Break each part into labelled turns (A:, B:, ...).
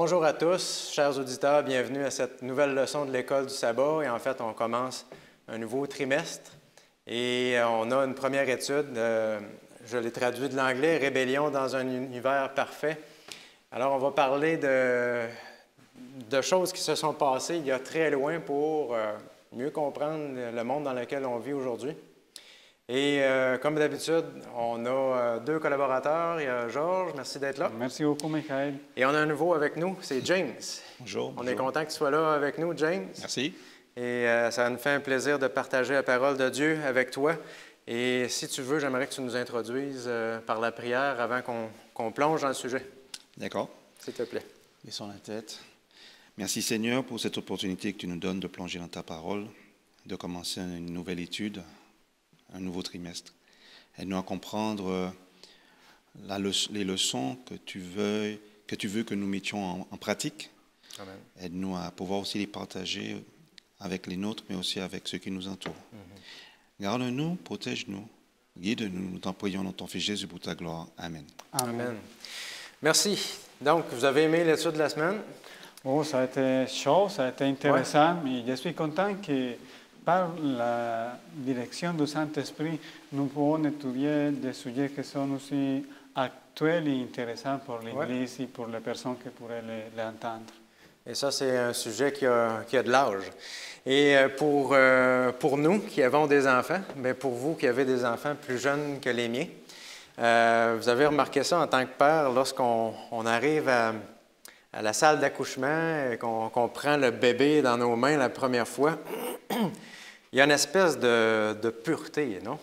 A: Bonjour à tous, chers auditeurs, bienvenue à cette nouvelle leçon de l'École du sabbat. Et en fait, on commence un nouveau trimestre et on a une première étude, je l'ai traduit de l'anglais, « Rébellion dans un univers parfait ». Alors, on va parler de choses qui se sont passées il y a très loin pour mieux comprendre le monde dans lequel on vit aujourd'hui. Et comme d'habitude, on a deux collaborateurs. Il y a Georges, merci d'être là.
B: Merci beaucoup, Michael.
A: Et on a un nouveau avec nous, c'est James.
C: Bonjour.
A: On est content que tu sois là avec nous, James.
C: Merci.
A: Et ça nous fait un plaisir de partager la parole de Dieu avec toi. Et si tu veux, j'aimerais que tu nous introduises par la prière avant qu'on plonge dans le sujet.
C: D'accord.
A: S'il te plaît.
C: Baissons la tête. Merci Seigneur pour cette opportunité que tu nous donnes de plonger dans ta parole, de commencer une nouvelle étude, un nouveau trimestre. Aide-nous à comprendre les leçons que tu veux que nous mettions en pratique.
A: Amen.
C: Aide-nous à pouvoir aussi les partager avec les nôtres, mais aussi avec ceux qui nous entourent. Garde-nous, protège-nous, guide-nous. Nous t'en prions dans ton Fils Jésus pour ta gloire. Amen.
A: Amen. Merci. Donc, vous avez aimé l'étude de la semaine?
B: Oh, ça a été chaud, ça a été intéressant, mais je suis content que par la direction du Saint-Esprit, nous pouvons étudier des sujets qui sont aussi actuels et intéressants pour l'Église et pour les personnes qui pourraient l'entendre.
A: Et ça, c'est un sujet qui a de l'âge. Et pour nous qui avons des enfants, mais pour vous qui avez des enfants plus jeunes que les miens, vous avez remarqué ça en tant que père, lorsqu'on arrive à la salle d'accouchement et qu'on prend le bébé dans nos mains la première fois, il y a une espèce de pureté, non?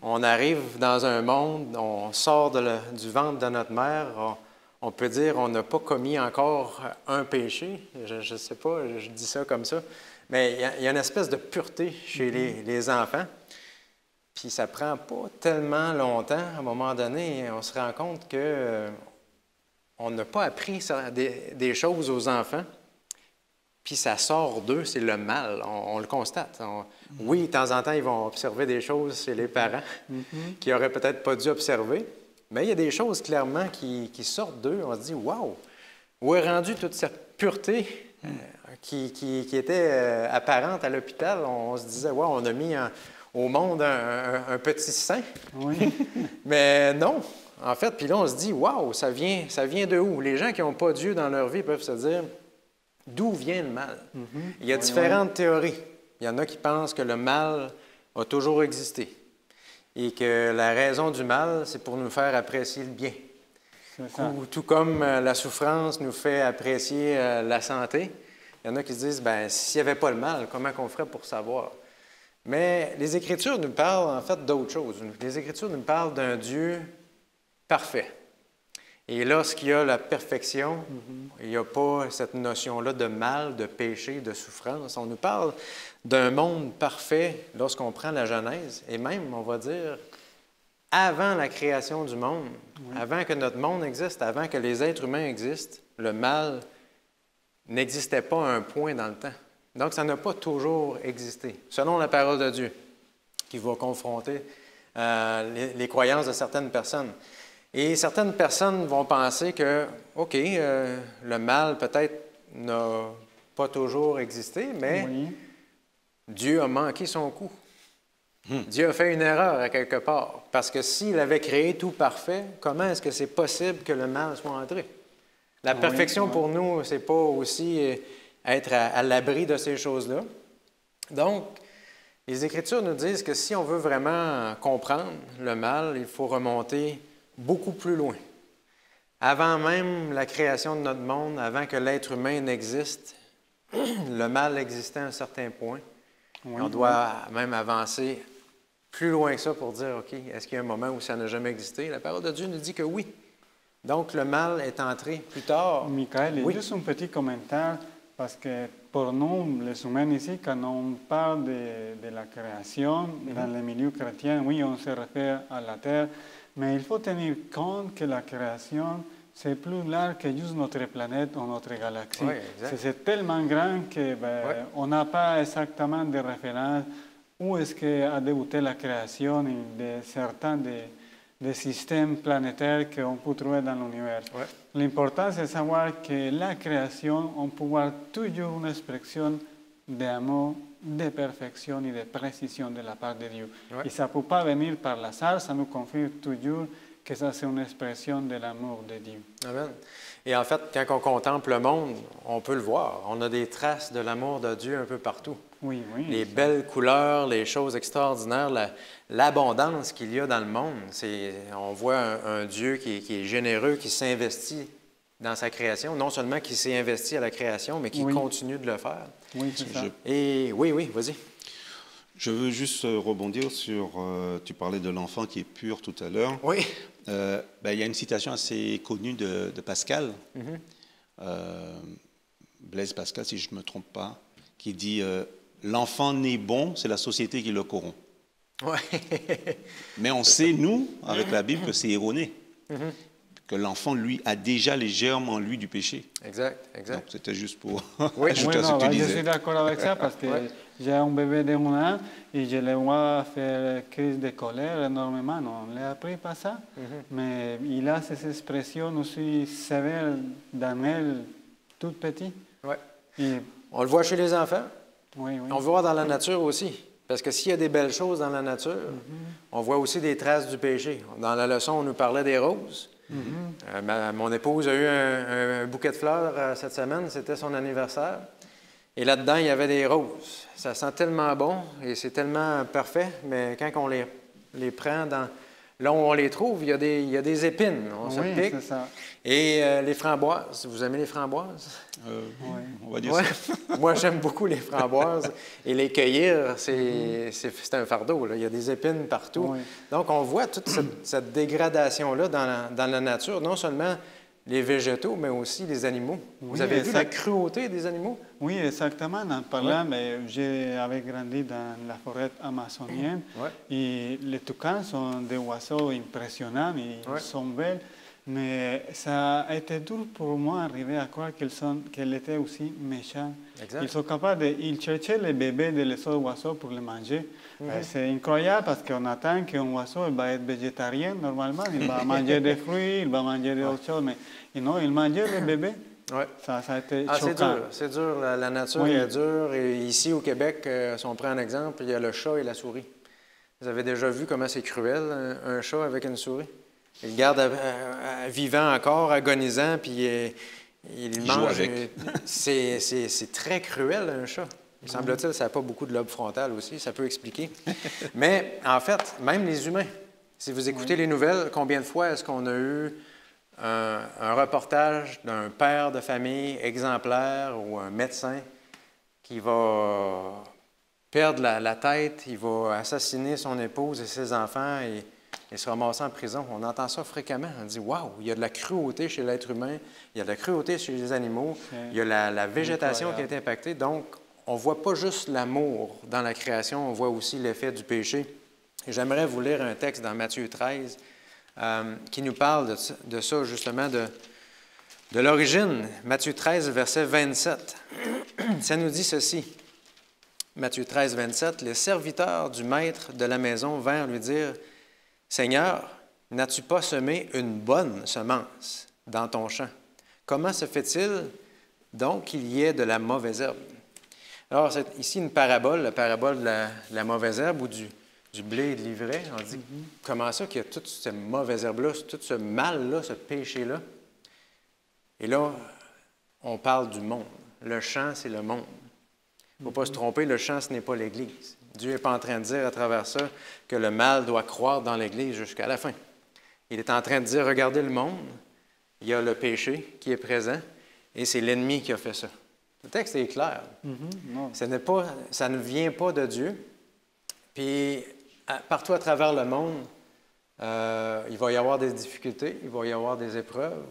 A: On arrive dans un monde, on sort du ventre de notre mère, on peut dire on n'a pas commis encore un péché, je ne sais pas, je dis ça comme ça, mais il y a une espèce de pureté chez les enfants. Puis ça ne prend pas tellement longtemps. À un moment donné, on se rend compte qu'on n'a pas appris des choses aux enfants. Puis ça sort d'eux, c'est le mal. On le constate. Oui, de temps en temps, ils vont observer des choses chez les parents qu'ils n'auraient peut-être pas dû observer. Mais il y a des choses clairement qui sortent d'eux. On se dit, waouh, où est rendue toute cette pureté qui était apparente à l'hôpital? On se disait, waouh, on a mis au monde un petit saint.
B: Oui.
A: Mais non, en fait, puis là, on se dit, waouh, ça vient de où? Les gens qui n'ont pas Dieu dans leur vie peuvent se dire, d'où vient le mal? Il y a différentes théories. Il y en a qui pensent que le mal a toujours existé et que la raison du mal, c'est pour nous faire apprécier le bien. Tout comme la souffrance nous fait apprécier la santé, il y en a qui se disent, bien, s'il n'y avait pas le mal, comment on ferait pour savoir? Mais les Écritures nous parlent en fait d'autre chose. Les Écritures nous parlent d'un Dieu parfait. Et lorsqu'il y a la perfection, il n'y a pas cette notion-là de mal, de péché, de souffrance. On nous parle d'un monde parfait lorsqu'on prend la Genèse, et même, on va dire, avant la création du monde, avant que notre monde existe, avant que les êtres humains existent, le mal n'existait pas à un point dans le temps. Donc, ça n'a pas toujours existé, selon la parole de Dieu, qui va confronter les croyances de certaines personnes. Et certaines personnes vont penser que, OK, le mal peut-être n'a pas toujours existé, mais Dieu a manqué son coup. Dieu a fait une erreur à quelque part, parce que s'il avait créé tout parfait, comment est-ce que c'est possible que le mal soit entré? La perfection pour nous, c'est pas aussi être à l'abri de ces choses-là. Donc, les Écritures nous disent que si on veut vraiment comprendre le mal, il faut remonter beaucoup plus loin. Avant même la création de notre monde, avant que l'être humain n'existe, le mal existait à un certain point. On doit même avancer plus loin que ça pour dire, OK, est-ce qu'il y a un moment où ça n'a jamais existé? La parole de Dieu nous dit que oui. Donc, le mal est entré plus tard.
B: Michael, juste un petit commentaire, parce que pour nous, les humains ici, quand on parle de la création, dans les milieux chrétiens, oui, on se réfère à la terre, mais il faut tenir compte que la création, c'est plus large que juste notre planète ou notre galaxie.
A: Oui,
B: c'est tellement grand qu'on n'a pas exactement de référence où est-ce qu'a débuté la création de certains des systèmes planétaires qu'on peut trouver dans l'univers.
A: Ouais.
B: L'important, c'est de savoir que la création, on peut voir toujours une expression d'amour, de perfection et de précision de la part de Dieu.
A: Ouais.
B: Et ça ne peut pas venir par hasard, ça nous confirme toujours que ça, c'est une expression de l'amour de Dieu.
A: Amen. Et en fait, quand on contemple le monde, on peut le voir. On a des traces de l'amour de Dieu un peu partout.
B: Oui, oui.
A: Les belles couleurs, les choses extraordinaires, l'abondance qu'il y a dans le monde. On voit un Dieu qui est généreux, qui s'investit dans sa création. Non seulement qui s'est investi à la création, mais qui continue de le faire.
B: Oui, c'est ça.
A: Et oui, vas-y.
C: Je veux juste rebondir sur, tu parlais de l'enfant qui est pur tout à l'heure.
A: Oui.
C: Il y a une citation assez connue de Pascal, Blaise Pascal, si je ne me trompe pas, qui dit l'enfant né bon, c'est la société qui le corrompt.
A: Ouais.
C: Mais on sait, nous, avec la Bible, que c'est erroné. Que l'enfant, lui, a déjà les germes en lui du péché.
A: Exact.
C: Donc, c'était juste pour
A: Oui.
C: ajouter à ce que tu
B: Je
C: disais.
B: suis d'accord avec ça parce que j'ai un bébé de 1 an et je le vois faire crise de colère énormément. On ne l'a appris pas ça, mais il a ces expressions aussi sévères dans elle, tout petit.
A: Ouais.
B: Et,
A: On le voit chez les enfants.
B: oui.
A: On le voit dans la nature aussi. Parce que s'il y a des belles choses dans la nature, on voit aussi des traces du péché. Dans la leçon, on nous parlait des roses. Mon épouse a eu un bouquet de fleurs cette semaine, c'était son anniversaire. Et là-dedans, il y avait des roses. Ça sent tellement bon et c'est tellement parfait, mais quand on les prend là où on les trouve, il y a des épines. On se pique.
B: C'est ça.
A: Et les framboises, vous aimez les framboises?
C: On va dire
A: Ouais.
C: ça.
A: Moi, j'aime beaucoup les framboises. Et les cueillir, c'est un fardeau. Là. Il y a des épines partout.
B: Oui.
A: Donc, on voit toute cette dégradation-là dans la nature. Non seulement les végétaux, mais aussi les animaux. Vous avez vu la cruauté des animaux?
B: Oui, exactement. En parlant, j'avais grandi dans la forêt amazonienne et les toucans sont des oiseaux impressionnants, ils sont belles. Mais ça a été dur pour moi d'arriver à croire qu'elles étaient aussi méchants.
A: Exact.
B: Ils sont capables ils cherchaient les bébés des autres oiseaux pour les manger. C'est incroyable parce qu'on attend qu'un oiseau va être végétarien normalement. Il va manger des fruits, il va manger d'autres choses. Mais non, il mangeait les bébés.
A: Ouais.
B: Ça a été choquant.
A: C'est dur. La nature est dure. Et ici, au Québec, si on prend un exemple, il y a le chat et la souris. Vous avez déjà vu comment c'est cruel, un chat avec une souris? Il le garde vivant encore, agonisant, puis il mange. C'est très cruel, un chat. Il semble-t-il, ça n'a pas beaucoup de lobe frontal aussi, ça peut expliquer. Mais en fait, même les humains, si vous écoutez les nouvelles, combien de fois est-ce qu'on a eu un reportage d'un père de famille exemplaire ou un médecin qui va perdre la tête, il va assassiner son épouse et ses enfants et se ramasser en prison. On entend ça fréquemment. On dit « Wow, il y a de la cruauté chez l'être humain, il y a de la cruauté chez les animaux, il y a la végétation qui a été impactée. » Donc, on ne voit pas juste l'amour dans la création, on voit aussi l'effet du péché. Et j'aimerais vous lire un texte dans Matthieu 13 qui nous parle de ça, justement, de l'origine. Matthieu 13, verset 27. Ça nous dit ceci. Matthieu 13, 27. « Les serviteurs du maître de la maison vinrent lui dire « Seigneur, n'as-tu pas semé une bonne semence dans ton champ? Comment se fait-il donc qu'il y ait de la mauvaise herbe? » Alors, c'est ici une parabole, la parabole de la mauvaise herbe ou du blé et de l'ivraie. On dit, comment ça qu'il y a toute cette mauvaise herbe-là, tout ce mal-là, ce péché-là? Et là, on parle du monde. Le champ, c'est le monde. Il ne faut pas se tromper, le champ, ce n'est pas l'Église. Dieu n'est pas en train de dire à travers ça que le mal doit croître dans l'Église jusqu'à la fin. Il est en train de dire, regardez le monde, il y a le péché qui est présent et c'est l'ennemi qui a fait ça. Le texte est clair. Ça ne vient pas de Dieu. Puis, partout à travers le monde, il va y avoir des difficultés, il va y avoir des épreuves.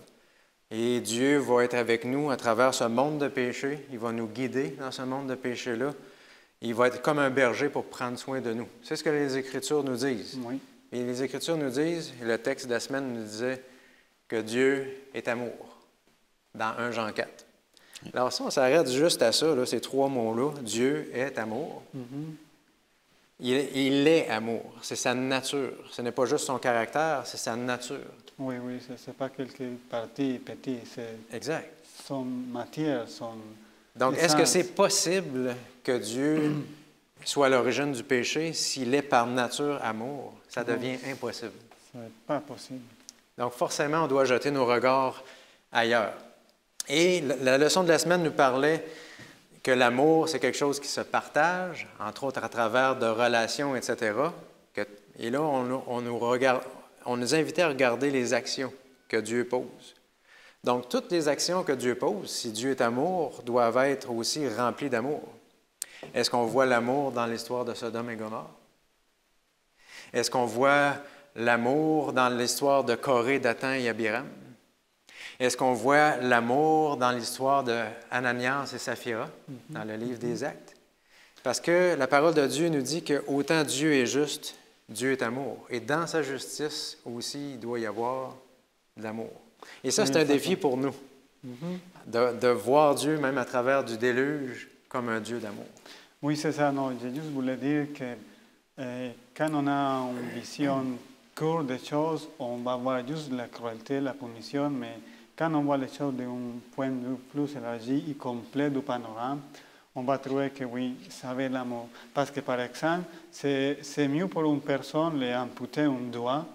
A: Et Dieu va être avec nous à travers ce monde de péché. Il va nous guider dans ce monde de péché-là. Il va être comme un berger pour prendre soin de nous. C'est ce que les Écritures nous disent.
B: Oui.
A: Et les Écritures nous disent, et le texte de la semaine nous disait, que Dieu est amour, dans 1 Jean 4. Alors si on s'arrête juste à ça, là, ces trois mots-là, Dieu est amour, Il est amour. C'est sa nature. Ce n'est pas juste son caractère, c'est sa nature.
B: Oui, oui, ce n'est pas quelques parties petites, c'est
A: Exact.
B: son matière, son
A: Donc, est-ce que
B: essence.
A: c'est possible que Dieu soit à l'origine du péché s'il est par nature amour? Ça devient impossible.
B: Ce n'est pas possible.
A: Donc, forcément, on doit jeter nos regards ailleurs. Et la leçon de la semaine nous parlait que l'amour, c'est quelque chose qui se partage, entre autres à travers de relations, etc. Et là, on nous invitait à regarder les actions que Dieu pose. Donc, toutes les actions que Dieu pose, si Dieu est amour, doivent être aussi remplies d'amour. Est-ce qu'on voit l'amour dans l'histoire de Sodome et Gomorrhe? Est-ce qu'on voit l'amour dans l'histoire de Corée, Dathan et Abiram? Est-ce qu'on voit l'amour dans l'histoire de Ananias et Saphira, dans le livre des Actes? Parce que la parole de Dieu nous dit que autant Dieu est juste, Dieu est amour. Et dans sa justice aussi, il doit y avoir de l'amour. Et ça, c'est un défi pour nous, de voir Dieu, même à travers du déluge, comme un Dieu d'amour.
B: Oui, c'est ça. Non, je juste voulais dire que quand on a une vision courte des choses, on va voir juste la cruauté, la punition, mais quand on voit les choses d'un point de vue plus élargi et complet du panorama, on va trouver que oui, ça avait l'amour. Parce que, par exemple, c'est mieux pour une personne d'amputer un doigt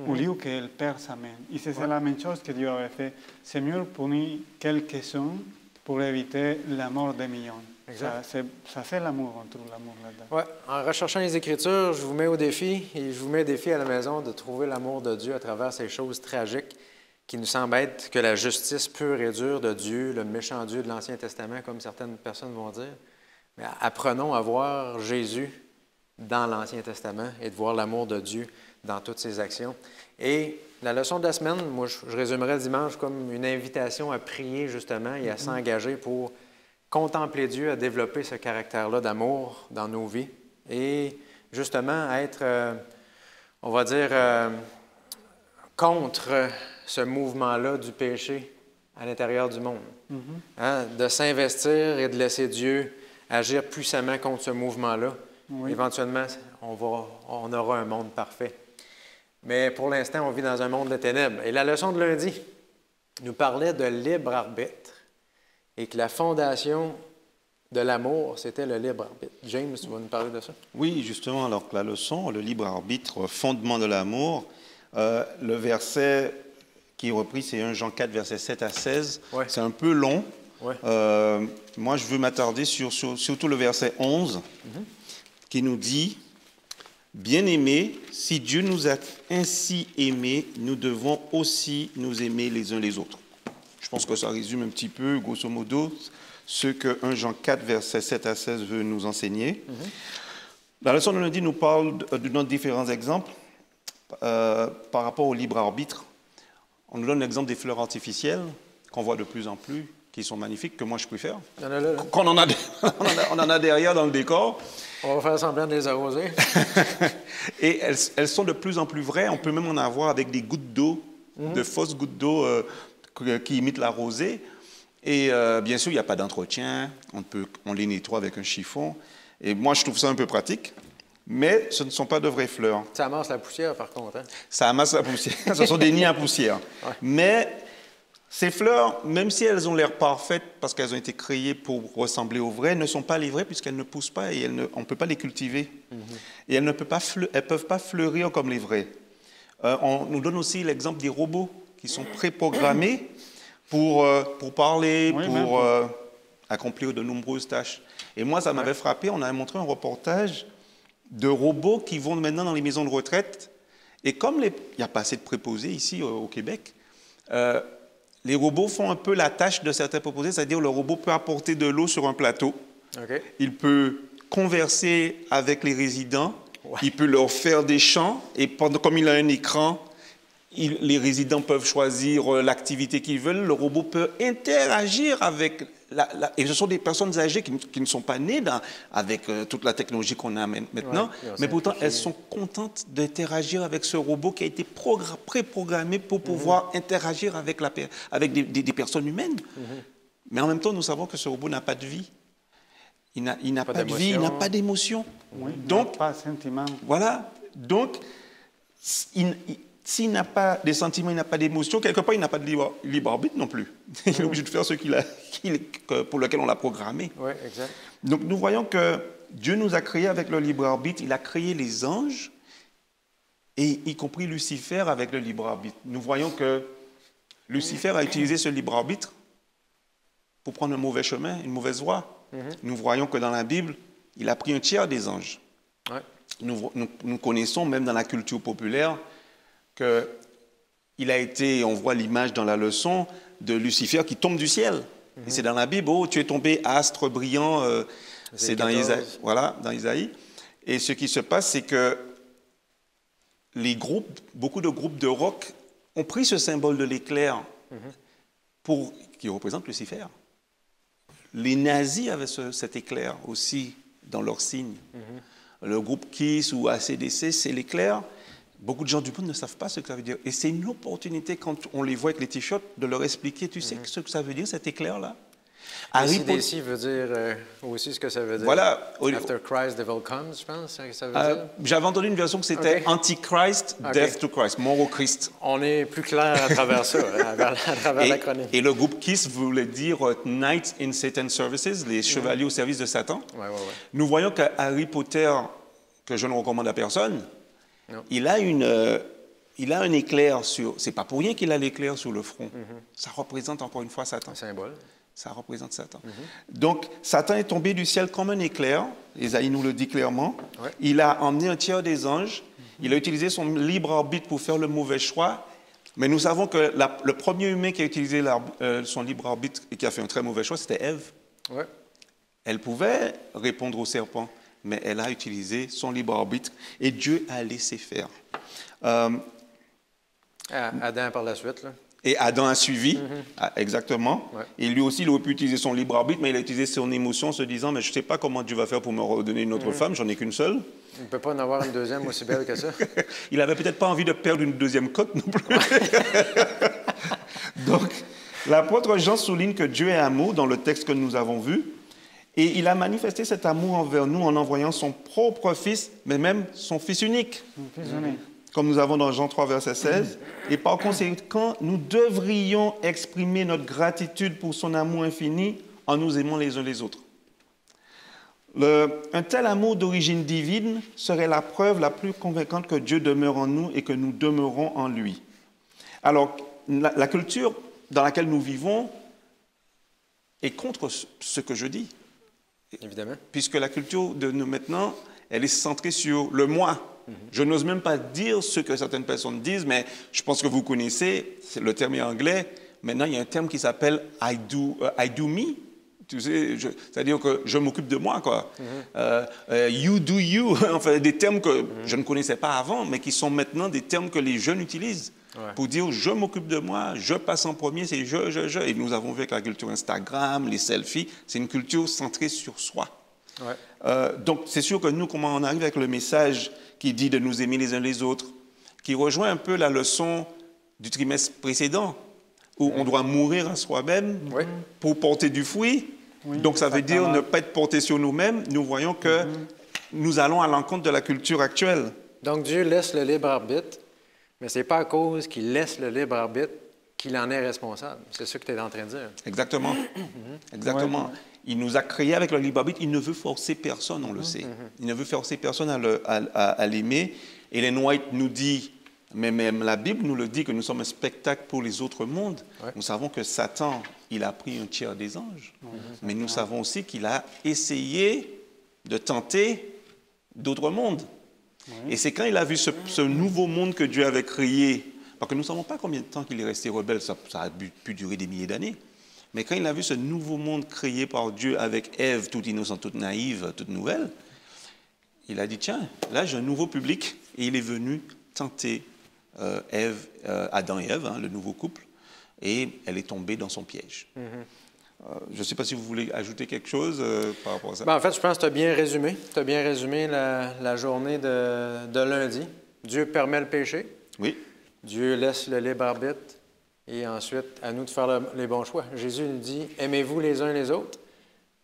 B: au lieu qu'elle perd sa main. Et c'est la même chose que Dieu avait fait. C'est mieux punir quelques-uns pour éviter la mort des millions. Ça, c'est l'amour, on trouve l'amour là-dedans.
A: Ouais. En recherchant les Écritures, je vous mets au défi, et je vous mets au défi à la maison de trouver l'amour de Dieu à travers ces choses tragiques qui nous semblent être que la justice pure et dure de Dieu, le méchant Dieu de l'Ancien Testament, comme certaines personnes vont dire. Mais apprenons à voir Jésus dans l'Ancien Testament et de voir l'amour de Dieu dans toutes ses actions. Et la leçon de la semaine, moi, je résumerais le dimanche comme une invitation à prier justement et à s'engager pour contempler Dieu, à développer ce caractère-là d'amour dans nos vies et justement à être, on va dire, contre ce mouvement-là du péché à l'intérieur du monde. Hein, de s'investir et de laisser Dieu agir puissamment contre ce mouvement-là. Oui. Éventuellement, on aura un monde parfait. Mais pour l'instant, on vit dans un monde de ténèbres. Et la leçon de lundi nous parlait de libre arbitre et que la fondation de l'amour, c'était le libre arbitre. James, tu vas nous parler de ça?
C: Oui, justement, alors que la leçon, le libre arbitre, fondement de l'amour, le verset qui est repris, c'est 1 Jean 4, versets 7 à 16. Ouais. C'est un peu long. Ouais. Moi, je veux m'attarder surtout le verset 11, qui nous dit « Bien-aimés, si Dieu nous a ainsi aimés, nous devons aussi nous aimer les uns les autres. » Je pense que ça résume un petit peu, grosso modo, ce que 1 Jean 4, versets 7 à 16 veut nous enseigner. La leçon de lundi nous parle de différents exemples par rapport au libre arbitre. On nous donne l'exemple des fleurs artificielles qu'on voit de plus en plus, qui sont magnifiques, que moi je préfère. Qu'on en a derrière dans le décor.
A: On va faire semblant de les arroser.
C: Et elles sont de plus en plus vraies. On peut même en avoir avec des gouttes d'eau, de fausses gouttes d'eau qui imitent la rosée. Et bien sûr, il n'y a pas d'entretien. On les nettoie avec un chiffon. Et moi, je trouve ça un peu pratique. Mais ce ne sont pas de vraies fleurs.
A: Ça amasse la poussière, par contre. Hein?
C: Ça amasse la poussière. Ce sont des nids à poussière. Ouais. Mais ces fleurs, même si elles ont l'air parfaites parce qu'elles ont été créées pour ressembler aux vraies, ne sont pas les vraies puisqu'elles ne poussent pas et on ne peut pas les cultiver. Et elles ne peuvent pas fleurir comme les vraies. On nous donne aussi l'exemple des robots qui sont préprogrammés pour parler, oui, pour accomplir de nombreuses tâches. Et moi, ça m'avait frappé. On avait montré un reportage de robots qui vont maintenant dans les maisons de retraite. Et comme il n'y a pas assez de préposés ici au Québec, les robots font un peu la tâche de certains préposés, c'est-à-dire le robot peut apporter de l'eau sur un plateau, il peut converser avec les résidents, il peut leur faire des chants, et comme il a un écran, les résidents peuvent choisir l'activité qu'ils veulent, le robot peut interagir avec... et ce sont des personnes âgées qui ne sont pas nées avec toute la technologie qu'on a maintenant, mais pourtant elles sont contentes d'interagir avec ce robot qui a été préprogrammé pour pouvoir interagir avec des personnes humaines. Mais en même temps, nous savons que ce robot n'a pas de vie. Il n'a pas de vie, il n'a pas d'émotion.
B: Oui,
C: Donc,
B: pas de sentiment.
C: voilà. Donc, s'il n'a pas de sentiments, il n'a pas d'émotions, quelque part, il n'a pas de libre arbitre non plus. Il est obligé de faire ce pour lequel on l'a programmé.
A: Oui, exact.
C: Donc, nous voyons que Dieu nous a créés avec le libre arbitre. Il a créé les anges, et y compris Lucifer avec le libre arbitre. Nous voyons que Lucifer a utilisé ce libre arbitre pour prendre un mauvais chemin, une mauvaise voie. Nous voyons que dans la Bible, il a pris un tiers des anges.
A: Ouais.
C: Nous connaissons, même dans la culture populaire, qu'il a été, on voit l'image dans la leçon de Lucifer qui tombe du ciel. Et c'est dans la Bible, oh, tu es tombé astre brillant, c'est dans Isaïe. Voilà, dans Isaïe. Et ce qui se passe, c'est que beaucoup de groupes de rock ont pris ce symbole de l'éclair qui représente Lucifer. Les nazis avaient cet éclair aussi dans leur signe. Le groupe KISS ou AC/DC, c'est l'éclair. Beaucoup de gens du monde ne savent pas ce que ça veut dire. Et c'est une opportunité, quand on les voit avec les t-shirts, de leur expliquer, tu sais ce que ça veut dire, cet éclair-là?
A: AC/DC veut dire aussi ce que ça veut dire.
C: Voilà.
A: After Christ, devil comes, je pense, que ça veut dire.
C: J'avais entendu une version que c'était Antichrist, Death to Christ, mort au Christ.
A: On est plus clair à travers ça, à travers l'acronyme.
C: Et le groupe KISS voulait dire Knights in Satan Services, les chevaliers au service de Satan.
A: Ouais.
C: Nous voyons qu'à Harry Potter, que je ne recommande à personne, il a un éclair sur... C'est pas pour rien qu'il a l'éclair sur le front. Ça représente encore une fois Satan.
A: Un symbole.
C: Ça représente Satan. Donc, Satan est tombé du ciel comme un éclair. Isaïe nous le dit clairement. Ouais. Il a emmené un tiers des anges. Il a utilisé son libre arbitre pour faire le mauvais choix. Mais nous savons que le premier humain qui a utilisé son libre arbitre et qui a fait un très mauvais choix, c'était Ève. Ouais. Elle pouvait répondre au serpent, mais elle a utilisé son libre arbitre et Dieu a laissé faire.
A: Adam par la suite, là.
C: Et Adam a suivi, exactement. Ouais. Et lui aussi, il aurait pu utiliser son libre arbitre, mais il a utilisé son émotion en se disant, mais je ne sais pas comment Dieu va faire pour me redonner une autre femme, j'en ai qu'une seule.
A: Il ne peut pas en avoir une deuxième aussi belle que ça.
C: Il n'avait peut-être pas envie de perdre une deuxième côte non plus. Donc, l'apôtre Jean souligne que Dieu est amour dans le texte que nous avons vu, et il a manifesté cet amour envers nous en envoyant son propre fils, mais même son fils unique. Comme nous avons dans Jean 3, verset 16. Et par conséquent, nous devrions exprimer notre gratitude pour son amour infini en nous aimant les uns les autres. Un tel amour d'origine divine serait la preuve la plus convaincante que Dieu demeure en nous et que nous demeurons en lui. Alors, la culture dans laquelle nous vivons est contre ce que je dis.
A: Évidemment.
C: Puisque la culture de nous maintenant, elle est centrée sur le moi. Je n'ose même pas dire ce que certaines personnes disent, mais je pense que vous connaissez, le terme est anglais. Maintenant, il y a un terme qui s'appelle I do me. Tu sais, c'est-à-dire que je m'occupe de moi, quoi. You do you. Enfin, des termes que je ne connaissais pas avant, mais qui sont maintenant des termes que les jeunes utilisent pour dire je m'occupe de moi, je passe en premier, c'est je. Et nous avons vu avec la culture Instagram, les selfies, c'est une culture centrée sur soi. Donc, c'est sûr que nous, comment on arrive avec le message qui dit de nous aimer les uns les autres, qui rejoint un peu la leçon du trimestre précédent, où on doit mourir à soi-même pour porter du fruit. Donc, ça veut dire ne pas être porté sur nous-mêmes. Nous voyons que nous allons à l'encontre de la culture actuelle.
A: Donc, Dieu laisse le libre arbitre, mais ce n'est pas à cause qu'il laisse le libre arbitre qu'il en est responsable. C'est ça que tu es en train de dire.
C: Exactement. Exactement. Il nous a créés avec le libre arbitre. Il ne veut forcer personne, on le sait. Il ne veut forcer personne à l'aimer. Ellen White nous dit, mais même la Bible nous le dit, que nous sommes un spectacle pour les autres mondes. Nous savons que Satan, il a pris un tiers des anges. Mais nous savons aussi qu'il a essayé de tenter d'autres mondes. Et c'est quand il a vu ce nouveau monde que Dieu avait créé, parce que nous ne savons pas combien de temps qu'il est resté rebelle, ça a pu durer des milliers d'années. Mais quand il a vu ce nouveau monde créé par Dieu avec Ève, toute innocente, toute naïve, toute nouvelle, il a dit, tiens, là j'ai un nouveau public. Et il est venu tenter Adam et Ève, le nouveau couple, et elle est tombée dans son piège. Je ne sais pas si vous voulez ajouter quelque chose par rapport à ça.
A: En fait, je pense que tu as bien résumé. Tu as bien résumé la journée de lundi. Dieu permet le péché.
C: Oui.
A: Dieu laisse le libre arbitre. Et ensuite, à nous de faire les bons choix. Jésus nous dit, aimez-vous les uns les autres.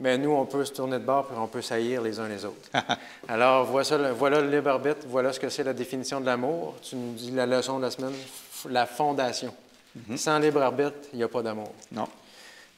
A: Mais nous, on peut se tourner de bord et on peut s'haïr les uns les autres. Alors, voilà le libre arbitre, voilà ce que c'est la définition de l'amour. Tu nous dis la leçon de la semaine, la fondation. Sans libre arbitre, il n'y a pas d'amour.
C: Non.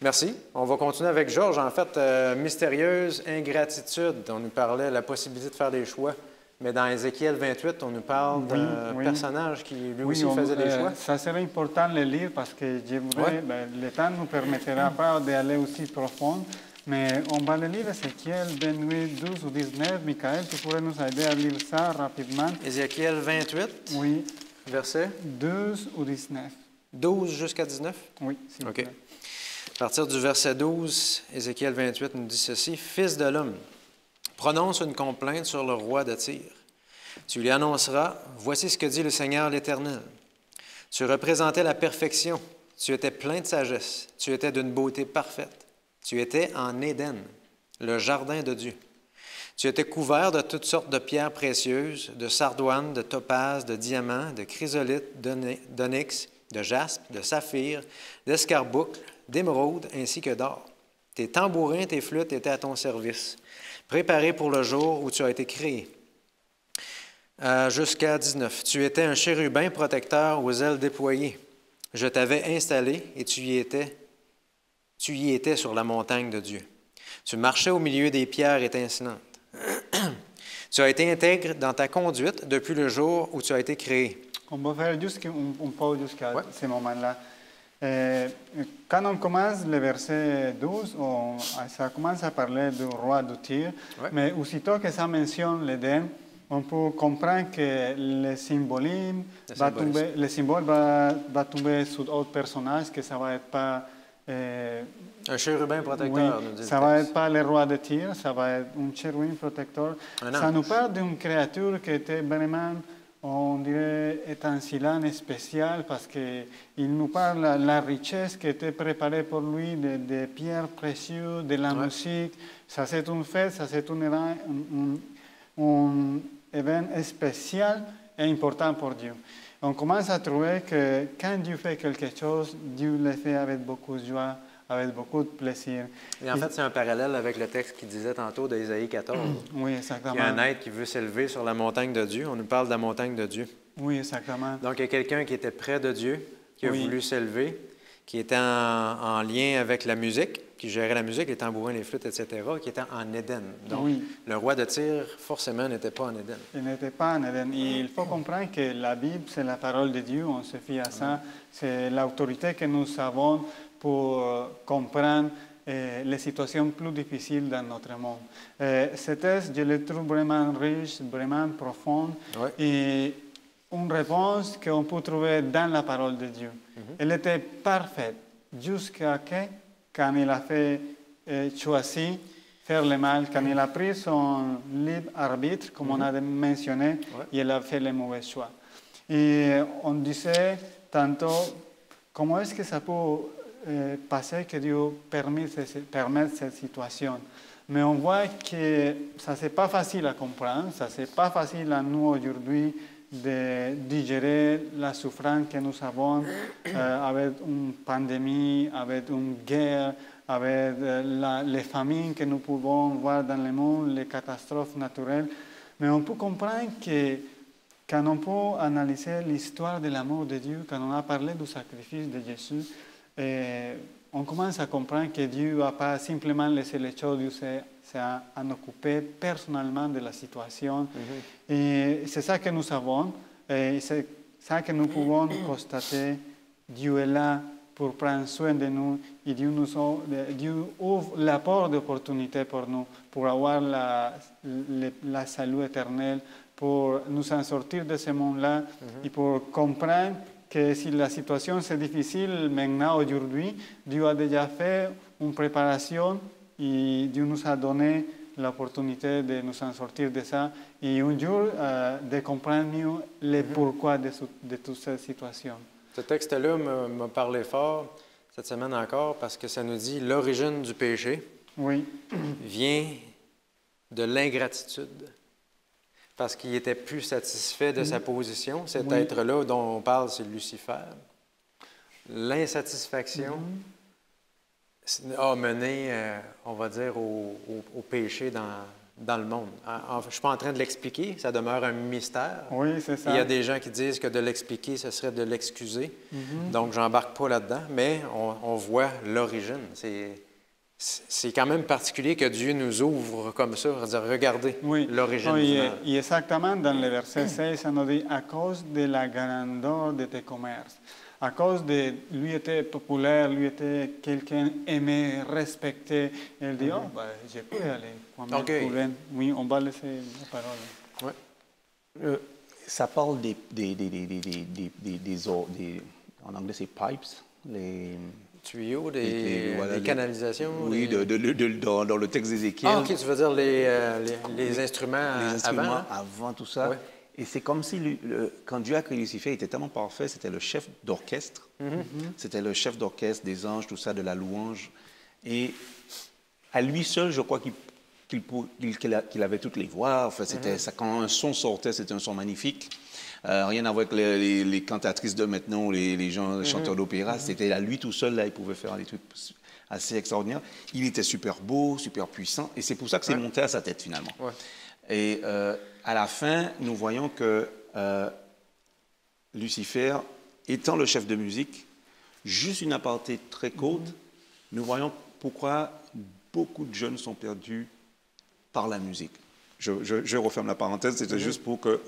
A: Merci. On va continuer avec Georges. En fait, mystérieuse ingratitude. On nous parlait de la possibilité de faire des choix. Mais dans Ézéchiel 28, on nous parle d'un personnage qui lui aussi faisait des choix.
B: Ça serait important de le lire parce que je voudrais, le temps ne nous permettra pas d'aller aussi profond. Mais on va le lire Ézéchiel 28, 12 ou 19. Michael, tu pourrais nous aider à lire ça rapidement?
A: Ézéchiel 28,
B: Oui.
A: verset
B: 12 ou 19.
A: 12 jusqu'à 19?
B: Oui, s'il vous
A: OK.
B: plaît.
A: À partir du verset 12, Ézéchiel 28 nous dit ceci. « Fils de l'homme, prononce une complainte sur le roi de Tyr. Tu lui annonceras, voici ce que dit le Seigneur l'Éternel. Tu représentais la perfection, tu étais plein de sagesse, tu étais d'une beauté parfaite. Tu étais en Éden, le jardin de Dieu. Tu étais couvert de toutes sortes de pierres précieuses, de sardoine, de topaze, de diamants, de chrysolite, d'onyx, de jaspe, de saphir, d'escarboucle, d'émeraude ainsi que d'or. Tes tambourins, tes flûtes étaient à ton service, préparés pour le jour où tu as été créé. Jusqu'à 19. Tu étais un chérubin protecteur aux ailes déployées. Je t'avais installé et tu y étais sur la montagne de Dieu. Tu marchais au milieu des pierres étincelantes. Tu as été intègre dans ta conduite depuis le jour où tu as été créé.
B: On va faire juste un peu jusqu'à ce moment-là. Quand on commence le verset 12, ça commence à parler du roi de Tyr, mais aussitôt que ça mentionne l'Éden, on peut comprendre que le symbole va tomber sur d'autres personnages, que ça va être pas...
A: un chérubin protecteur, nous dit
B: ça va être pas le roi de Tyr, ça va être un chérubin protecteur. Ça nous parle d'une créature qui était vraiment, on dirait, étincelante et spéciale parce qu'il nous parle de la richesse qui était préparée pour lui, des pierres précieuses, de la musique. Ça c'est une fête, ça c'est un événement spécial et important pour Dieu. On commence à trouver que quand Dieu fait quelque chose, Dieu le fait avec beaucoup de joie, avec beaucoup de plaisir.
A: Et en fait, c'est un parallèle avec le texte qui disait tantôt d'Ésaïe 14.
B: Oui, exactement.
A: Il y a un être qui veut s'élever sur la montagne de Dieu. On nous parle de la montagne de Dieu.
B: Oui, exactement.
A: Donc, il y a quelqu'un qui était près de Dieu, qui a voulu s'élever, qui était en lien avec la musique, qui gérait la musique, les tambourins, les flûtes, etc., qui était en Éden. Donc, le roi de Tyr, forcément, n'était pas en Éden.
B: Il n'était pas en Éden. Et il faut comprendre que la Bible, c'est la parole de Dieu, on se fie à ça. C'est l'autorité que nous avons pour comprendre les situations plus difficiles dans notre monde. Ce texte, je le trouve vraiment riche, vraiment profond, et une réponse qu'on peut trouver dans la parole de Dieu. Elle était parfaite jusqu'à quand il a fait choisi faire le mal, quand il a pris son libre arbitre, comme on a mentionné, et il a fait le mauvais choix. Et on disait tantôt, comment est-ce que ça peut passer que Dieu permette cette situation? Mais on voit que ça c'est pas facile à comprendre, ça c'est pas facile à nous aujourd'hui de digérer la souffrance que nous avons avec une pandémie, avec une guerre, avec les famines que nous pouvons voir dans le monde, les catastrophes naturelles. Mais on peut comprendre que quand on peut analyser l'histoire de l'amour de Dieu, quand on a parlé du sacrifice de Jésus, on commence à comprendre que Dieu n'a pas simplement laissé les choses, Dieu s'est occupé personnellement de la situation. Et c'est ça que nous savons, et c'est ça que nous pouvons constater. Dieu est là pour prendre soin de nous, et Dieu ouvre la porte d'opportunité pour nous, pour avoir la salut éternel, pour nous en sortir de ce monde-là, et pour comprendre que si la situation c'est difficile maintenant, aujourd'hui, Dieu a déjà fait une préparation et Dieu nous a donné l'opportunité de nous en sortir de ça et un jour de comprendre mieux le pourquoi de toute cette situation.
A: Ce texte-là m'a parlé fort cette semaine encore parce que ça nous dit l'origine du péché vient de l'ingratitude. Parce qu'il n'était plus satisfait de sa position. Cet être-là dont on parle, c'est Lucifer. L'insatisfaction a mené, on va dire, au péché dans le monde. Je ne suis pas en train de l'expliquer, ça demeure un mystère.
B: Oui, c'est ça.
A: Il y a des gens qui disent que de l'expliquer, ce serait de l'excuser. Donc, je n'embarque pas là-dedans, mais on voit l'origine. C'est quand même particulier que Dieu nous ouvre comme ça, à dire, regardez l'origine du mal.
B: Y exactement dans le verset 6, ça nous dit, à cause de la grandeur de tes commerces. À cause de lui était populaire, lui était quelqu'un aimé, respecté. Elle dit, oh, ben, je peux aller.
A: Okay.
B: Oui, on va laisser la parole.
A: Ouais.
D: Ça parle en anglais c'est pipes, les
A: tuyaux, des canalisations.
D: Oui, dans le texte d'Ézéchiel.
A: Ah, ok, tu veux dire les instruments
D: avant tout ça.
A: Ouais.
D: Et c'est comme si, quand Dieu a créé Lucifer, il était tellement parfait, c'était le chef d'orchestre, c'était le chef d'orchestre des anges, tout ça, de la louange. Et à lui seul, je crois qu'il avait toutes les voix. Enfin, ça, quand un son sortait, c'était un son magnifique. Rien à voir avec les cantatrices de maintenant, les gens, les chanteurs d'opéra. C'était à lui tout seul, là, il pouvait faire des trucs assez extraordinaires. Il était super beau, super puissant, et c'est pour ça que c'est monté à sa tête, finalement. Ouais. Et à la fin, nous voyons que Lucifer, étant le chef de musique, juste une aparté très courte, nous voyons pourquoi beaucoup de jeunes sont perdus par la musique. Je referme la parenthèse, c'était juste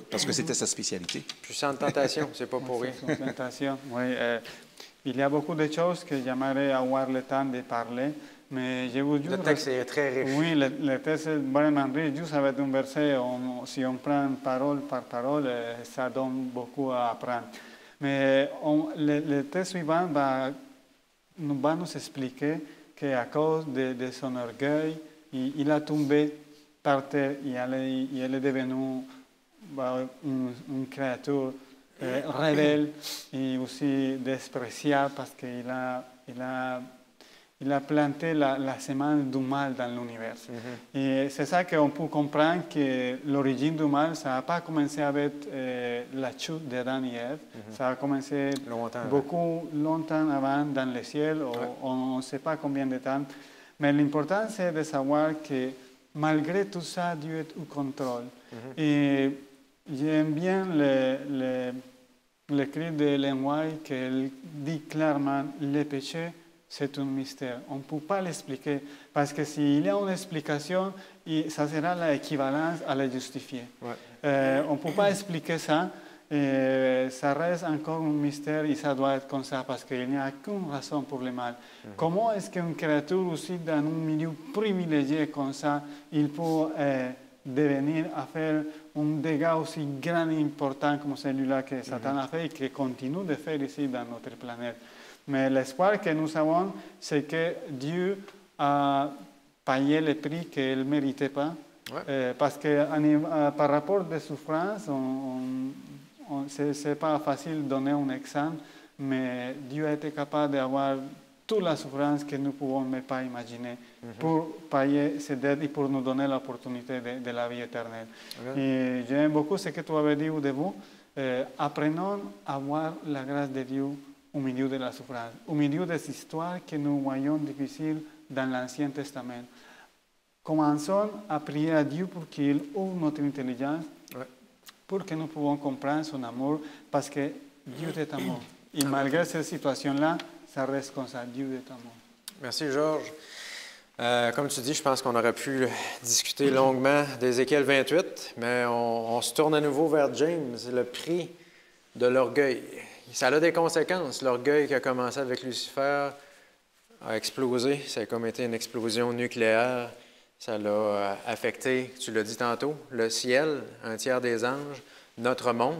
D: parce que c'était sa spécialité.
A: Puissante tentation, c'est pas pour rien.
B: Tentation, oui. Il y a beaucoup de choses que j'aimerais avoir le temps de parler, mais je vous jure...
A: Le texte est très riche.
B: Oui, le texte est vraiment riche. Juste avec un verset, si on prend parole par parole, ça donne beaucoup à apprendre. Mais le texte suivant va nous expliquer qu'à cause de son orgueil, il a tombé par terre et elle est devenue une créature rebelle et aussi despreciable parce qu'il a planté la semence du mal dans l'univers. Et c'est ça qu'on peut comprendre que l'origine du mal, ça n'a pas commencé avec la chute d'Adam et Ève, ça a commencé beaucoup longtemps avant dans le ciel, on ne sait pas combien de temps. Mais l'important, c'est de savoir que malgré tout ça, Dieu est au contrôle. Et j'aime bien l'écrit de Ellen White qui dit clairement le péché, c'est un mystère. On ne peut pas l'expliquer parce que s'il y a une explication, ça sera l'équivalence à la justifier. On ne peut pas expliquer ça. Ça reste encore un mystère et ça doit être comme ça parce qu'il n'y a qu'une raison pour le mal. Comment est-ce qu'une créature aussi dans un milieu privilégié comme ça, il peut devenir à faire un dégât aussi grand et important comme celui-là que Satan a fait et qui continue de faire ici dans notre planète. Mais l'espoir que nous avons, c'est que Dieu a payé le prix qu'il ne méritait pas. Parce que par rapport aux souffrances, ce n'est pas facile de donner un exemple, mais Dieu a été capable d'avoir toute la souffrance que nous ne pouvons même pas imaginer pour payer ces dettes et pour nous donner l'opportunité de la vie éternelle. Et j'aime beaucoup ce que tu avais dit au début. Apprenons à voir la grâce de Dieu au milieu de la souffrance, au milieu des histoires que nous voyons difficiles dans l'Ancien Testament. Commençons à prier à Dieu pour qu'il ouvre notre intelligence, pour que nous puissions comprendre son amour, parce que Dieu est amour. Et malgré cette situation-là, ça reste comme ça, Dieu est amour.
A: Merci, Georges. Comme tu dis, je pense qu'on aurait pu discuter longuement d'Ézéchiel 28, mais on se tourne à nouveau vers James, le prix de l'orgueil. Ça a des conséquences. L'orgueil qui a commencé avec Lucifer a explosé. Ça a comme été une explosion nucléaire. Ça l'a affecté, tu l'as dit tantôt, le ciel, un tiers des anges, notre monde,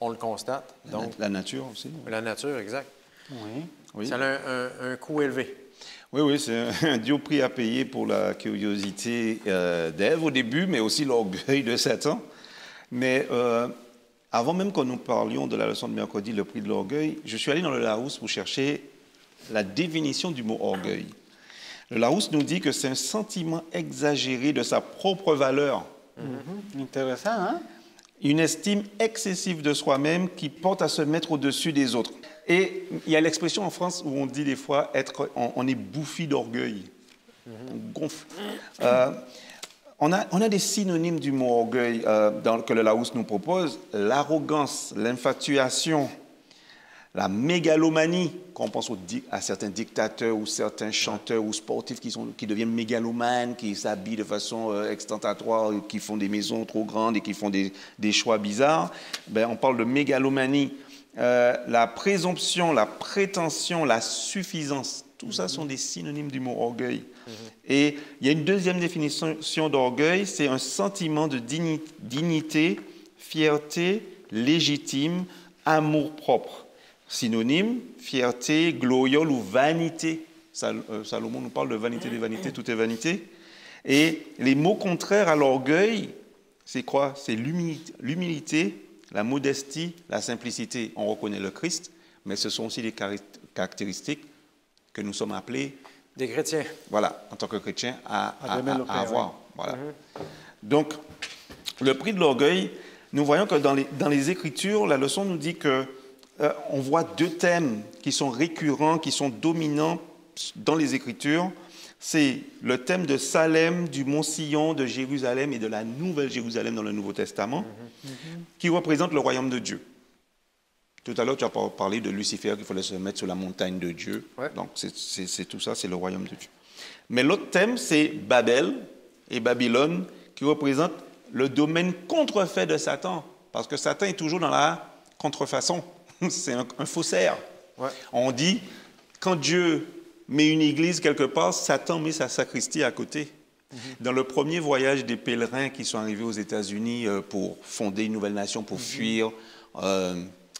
A: on le constate. Donc,
C: la nature aussi.
A: La nature, exact.
B: Oui.
A: Ça a un coût élevé.
C: Oui, c'est un dur prix à payer pour la curiosité d'Ève au début, mais aussi l'orgueil de Satan. Mais avant même que nous parlions de la leçon de mercredi, le prix de l'orgueil, je suis allé dans le Larousse pour chercher la définition du mot orgueil. Le Larousse nous dit que c'est un sentiment exagéré de sa propre valeur.
B: Intéressant, hein?
C: Une estime excessive de soi-même qui porte à se mettre au-dessus des autres.
D: Et il y a l'expression en France où on dit des fois on est bouffi d'orgueil. On gonfle. On a des synonymes du mot orgueil que le Larousse nous propose. L'arrogance, l'infatuation, la mégalomanie, quand on pense à certains dictateurs ou certains chanteurs ou sportifs qui deviennent mégalomanes, qui s'habillent de façon extentatoire, qui font des maisons trop grandes et qui font des choix bizarres. Ben, on parle de mégalomanie. La présomption, la prétention, la suffisance, tout ça sont des synonymes du mot orgueil. Et il y a une deuxième définition d'orgueil, c'est un sentiment de dignité, fierté, légitime, amour-propre. Synonyme, fierté, gloriole ou vanité. Salomon nous parle de vanité des vanités, tout est vanité. Et les mots contraires à l'orgueil, c'est quoi? C'est l'humilité, la modestie, la simplicité. On reconnaît le Christ, mais ce sont aussi des caractéristiques que nous sommes appelés,
A: des chrétiens,
D: voilà, en tant que chrétiens, à avoir. Oui. Voilà. Donc, le prix de l'orgueil, nous voyons que dans les Écritures, la leçon nous dit que on voit deux thèmes qui sont récurrents, qui sont dominants dans les Écritures. C'est le thème de Salem, du Mont Sion, de Jérusalem et de la Nouvelle Jérusalem dans le Nouveau Testament, qui représente le royaume de Dieu. Tout à l'heure, tu as parlé de Lucifer, qu'il fallait se mettre sur la montagne de Dieu. Ouais. Donc, c'est tout ça, c'est le royaume de Dieu. Mais l'autre thème, c'est Babel et Babylone, qui représentent le domaine contrefait de Satan. Parce que Satan est toujours dans la contrefaçon. C'est un faussaire. Ouais. On dit, quand Dieu met une église quelque part, Satan met sa sacristie à côté. Dans le premier voyage des pèlerins qui sont arrivés aux États-Unis pour fonder une nouvelle nation, pour fuir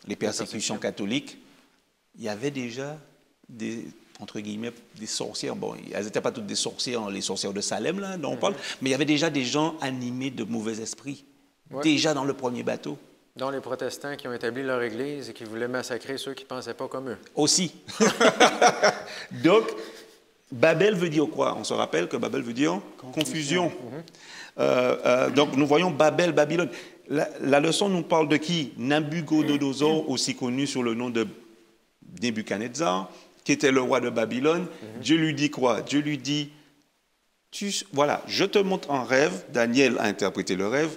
D: les persécutions catholiques, il y avait déjà entre guillemets, des sorcières. Bon, elles n'étaient pas toutes des sorcières, les sorcières de Salem, là, dont on parle, mais il y avait déjà des gens animés de mauvais esprits, déjà dans le premier bateau.
A: Dont les protestants qui ont établi leur église et qui voulaient massacrer ceux qui ne pensaient pas comme eux.
D: Aussi. Donc, Babel veut dire quoi? On se rappelle que Babel veut dire confusion. Donc, nous voyons Babel, Babylone. La leçon nous parle de qui? Nabucodonosor, aussi connu sous le nom de Nebuchadnezzar, qui était le roi de Babylone. Dieu lui dit quoi? Dieu lui dit, voilà, je te montre en rêve, Daniel a interprété le rêve,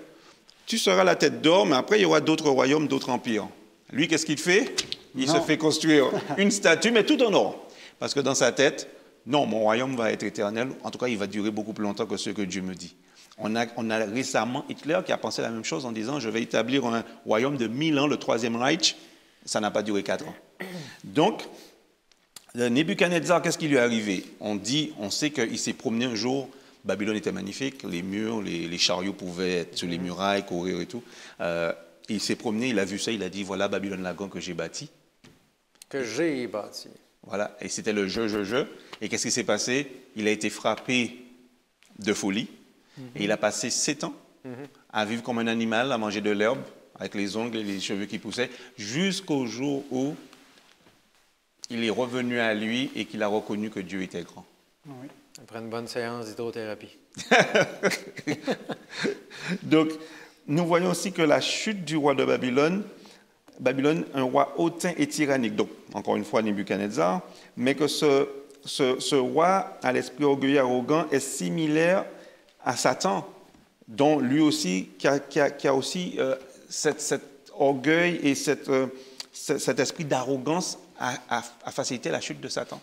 D: tu seras la tête d'or, mais après il y aura d'autres royaumes, d'autres empires. Lui, qu'est-ce qu'il fait? Il se fait construire une statue, mais tout en or. Parce que dans sa tête, non, mon royaume va être éternel, en tout cas il va durer beaucoup plus longtemps que ce que Dieu me dit. On a récemment Hitler qui a pensé la même chose en disant « Je vais établir un royaume de 1000 ans, le Troisième Reich ». Ça n'a pas duré 4 ans. Donc, Nebuchadnezzar, qu'est-ce qui lui est arrivé? On sait qu'il s'est promené un jour, Babylone était magnifique, les murs, les chariots pouvaient être sur les murailles, courir et tout. Il s'est promené, il a vu ça, il a dit « Voilà Babylone la grande que j'ai bâtie ».
A: Que j'ai bâti.
D: Voilà, et c'était le je. Et qu'est-ce qui s'est passé? Il a été frappé de folie. Et il a passé 7 ans à vivre comme un animal, à manger de l'herbe, avec les ongles et les cheveux qui poussaient, jusqu'au jour où il est revenu à lui et qu'il a reconnu que Dieu était grand.
A: Oui. Après une bonne séance d'hydrothérapie.
D: Donc, nous voyons aussi que la chute du roi de Babylone, un roi hautain et tyrannique, donc encore une fois Nebuchadnezzar, mais que ce roi à l'esprit orgueilleux arrogant est similaire à Satan, dont lui aussi, qui a aussi cet orgueil et cet esprit d'arrogance a facilité la chute de Satan.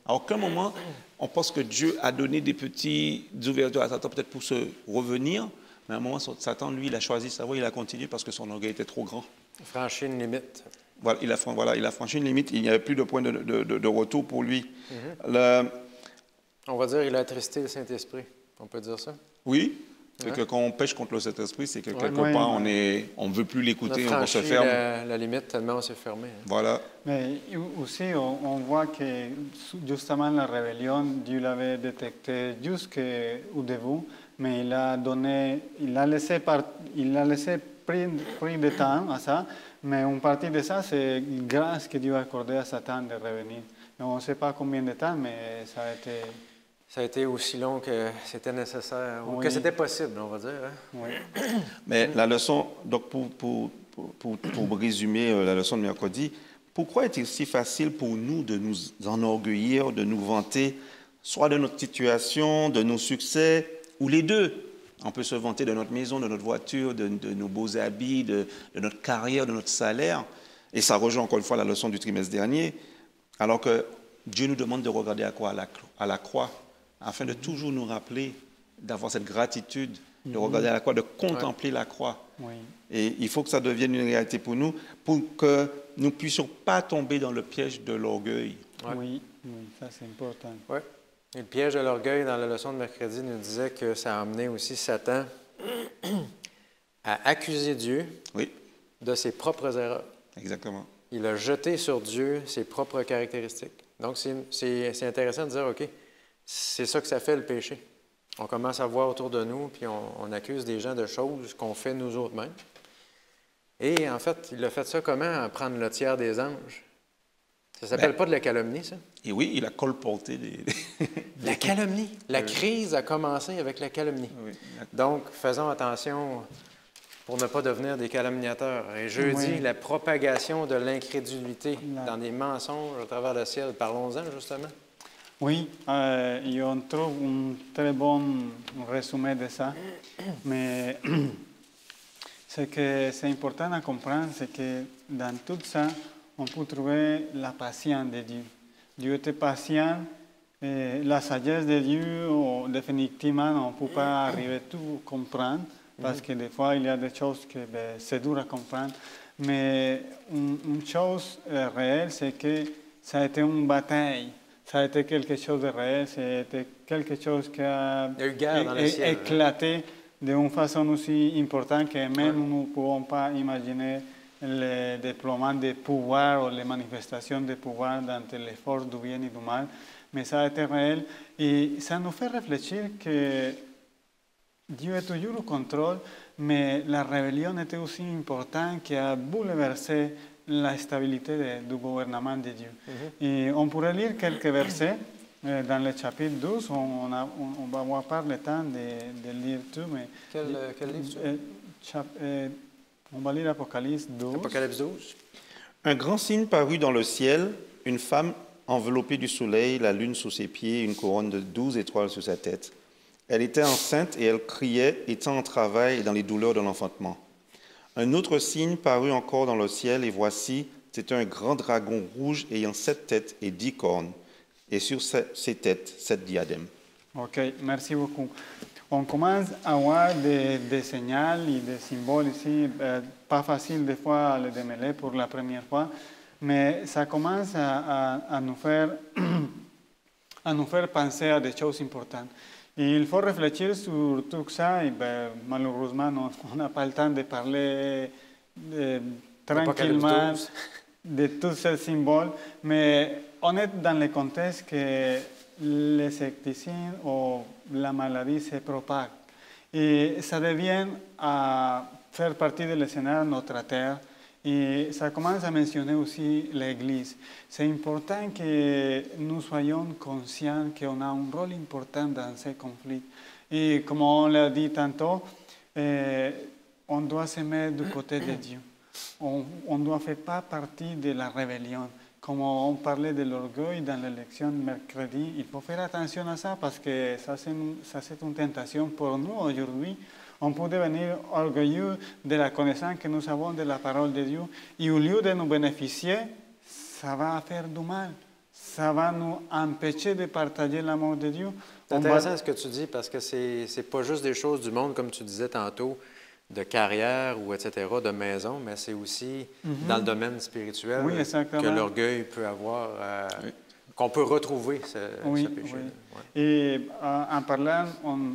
D: À aucun moment, on pense que Dieu a donné des petites ouvertures à Satan, peut-être pour se revenir, mais à un moment, Satan, lui, il a choisi sa voie, il a continué parce que son orgueil était trop grand.
A: Franchi une limite.
D: Voilà, il a franchi une limite, il n'y avait plus de point de retour pour lui.
A: On va dire qu'il a attristé le Saint-Esprit. On peut dire ça?
D: Oui. C'est que quand on pêche contre le Saint-Esprit, c'est que quelque part, on ne veut plus l'écouter, on se ferme.
A: La limite, tellement on s'est fermé.
D: Voilà.
B: Mais aussi, on voit que justement la rébellion, Dieu l'avait détectée jusqu'au début, mais il a laissé prendre de temps à ça, mais une partie de ça, c'est grâce que Dieu a accordé à Satan de revenir. On ne sait pas combien de temps, mais ça a été...
A: Ça a été aussi long que c'était nécessaire, ou que c'était possible, on va dire. Hein?
B: Oui.
D: Mais la leçon, donc pour résumer la leçon de mercredi,
C: pourquoi est-il si facile pour nous de nous enorgueillir, de nous vanter, soit de notre situation, de nos succès, ou les deux? On peut se vanter de notre maison, de notre voiture, de nos beaux habits, de notre carrière, de notre salaire. Et ça rejoint encore une fois la leçon du trimestre dernier, alors que Dieu nous demande de regarder à quoi? À la croix, afin de toujours nous rappeler, d'avoir cette gratitude, de regarder à la croix, de contempler la croix.
B: Oui.
C: Et il faut que ça devienne une réalité pour nous, pour que nous ne puissions pas tomber dans le piège de l'orgueil.
A: Ouais.
B: Oui, oui, ça c'est important.
A: Ouais. Et le piège de l'orgueil, dans la leçon de mercredi, nous disait que ça a amené aussi Satan à accuser Dieu
C: Oui,
A: de ses propres erreurs.
C: exactement.
A: Il a jeté sur Dieu ses propres caractéristiques. Donc, c'est intéressant de dire, OK, c'est ça que ça fait le péché. On commence à voir autour de nous, puis on accuse des gens de choses qu'on fait nous autres mêmes. Et en fait, il a fait ça comment? En prendre le tiers des anges. Ça ne s'appelle pas de la calomnie, ça?
C: Et oui, il a colporté des...
A: La calomnie. La crise a commencé avec la calomnie.
C: Oui.
A: Donc, faisons attention pour ne pas devenir des calomniateurs. Et jeudi, la propagation de l'incrédulité dans des mensonges à travers le ciel. Parlons-en, justement.
B: Oui, yo trouve un très bon résumé de ça. Mais ce que c'est important à comprendre, c'est que dans tout ça, on peut trouver la patience de Dieu. Dieu était patient. La sagesse de Dieu, définitivement, on ne peut pas arriver à tout comprendre, parce que des fois, il y a des choses que c'est dur à comprendre. Mais une chose réelle, c'est que ça a été une bataille. Ça a été quelque chose de réel, c'était quelque chose qui a éclaté d'une façon aussi importante que même nous ne pouvons pas imaginer le déploiement de pouvoir ou les manifestations de pouvoir dans les forces du bien et du mal. Mais ça a été réel et ça nous fait réfléchir que Dieu est toujours au contrôle, mais la rébellion était aussi importante qui a bouleversé la stabilité du gouvernement de Dieu. Et on pourrait lire quelques versets dans le chapitre 12. On va avoir pas le temps de lire tout, mais...
A: Quel livre?
B: On va lire Apocalypse 12.
A: Apocalypse 12.
C: Un grand signe parut dans le ciel, une femme enveloppée du soleil, la lune sous ses pieds, une couronne de 12 étoiles sur sa tête. Elle était enceinte et elle criait, étant en travail et dans les douleurs de l'enfantement. Un autre signe parut encore dans le ciel, et voici, c'était un grand dragon rouge ayant 7 têtes et 10 cornes, et sur ces têtes, 7 diadèmes.
B: Ok, merci beaucoup. On commence à avoir des signaux et des symboles ici, pas facile des fois à les démêler pour la première fois, mais ça commence à nous faire penser à des choses importantes. Et il faut réfléchir sur tout ça, et malheureusement, on n'a pas le temps de parler tranquillement de tous ces symboles, mais on est dans le contexte que le scepticisme ou la maladie se propage. Et ça devient à faire partie de l'escenario de notre terre. Et ça commence à mentionner aussi l'Église. C'est important que nous soyons conscients qu'on a un rôle important dans ces conflits. Et comme on l'a dit tantôt, on doit se mettre du côté de Dieu. On ne doit faire pas partie de la rébellion. Comme on parlait de l'orgueil dans l'élection de mercredi, il faut faire attention à ça parce que ça c'est une tentation pour nous aujourd'hui. On peut devenir orgueilleux de la connaissance que nous avons de la parole de Dieu. Et au lieu de nous bénéficier, ça va faire du mal. Ça va nous empêcher de partager l'amour de Dieu.
A: C'est intéressant ce que tu dis parce que c'est pas juste des choses du monde, comme tu disais tantôt, de carrière ou etc., de maison, mais c'est aussi dans le domaine spirituel que l'orgueil peut avoir, qu'on peut retrouver ce péché.
B: Oui. Ouais. Et en parlant,